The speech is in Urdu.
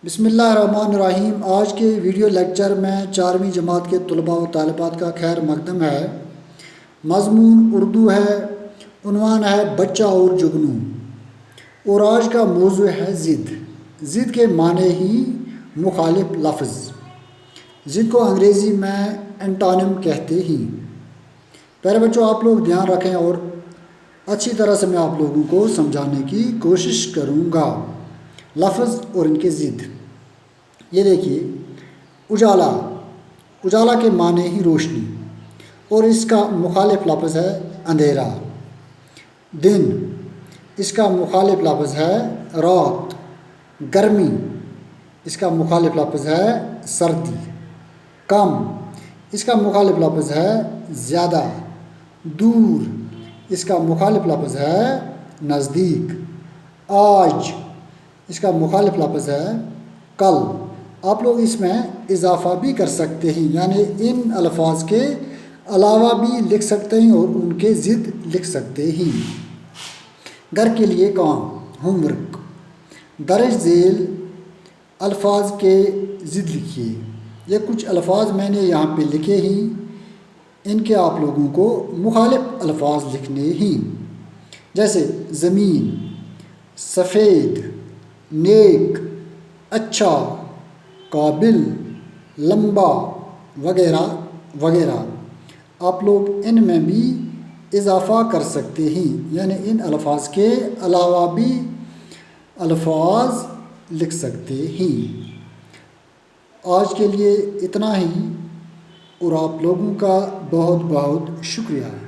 بسم اللہ الرحمن الرحیم۔ آج کے ویڈیو لیکچر میں 4ویں جماعت کے طلباء و طالبات کا خیر مقدم ہے۔ مضمون اردو ہے، عنوان ہے بچہ اور جگنو، اور آج کا موضوع ہے ضد۔ ضد کے معنی ہی مخالف لفظ۔ ضد کو انگریزی میں اینٹونیم کہتے ہیں۔ پہلے بچوں آپ لوگ دھیان رکھیں اور اچھی طرح سے میں آپ لوگوں کو سمجھانے کی کوشش کروں گا۔ لفظ اور ان کے ضد۔ یہ دیکھیے، اجالا، اجالا کے معنی ہی روشنی، اور اس کا مخالف لفظ ہے اندھیرا۔ دن، اس کا مخالف لفظ ہے رات۔ گرمی، اس کا مخالف لفظ ہے سردی۔ کم، اس کا مخالف لفظ ہے زیادہ۔ دور، اس کا مخالف لفظ ہے نزدیک۔ آج، اس کا مخالف لفظ ہے کل۔ آپ لوگ اس میں اضافہ بھی کر سکتے ہیں، یعنی ان الفاظ کے علاوہ بھی لکھ سکتے ہیں اور ان کے ضد لکھ سکتے ہیں۔ گھر کے لیے کام، ہوم ورک۔ درج ذیل الفاظ کے ضد لکھیے۔ یہ کچھ الفاظ میں نے یہاں پہ لکھے ہیں، ان کے آپ لوگوں کو مخالف الفاظ لکھنے ہیں، جیسے زمین، سفید، نیک، اچھا، قابل، لمبا، وغیرہ وغیرہ۔ آپ لوگ ان میں بھی اضافہ کر سکتے ہیں، یعنی ان الفاظ کے علاوہ بھی الفاظ لکھ سکتے ہیں۔ آج کے لیے اتنا ہی، اور آپ لوگوں کا بہت بہت شکریہ۔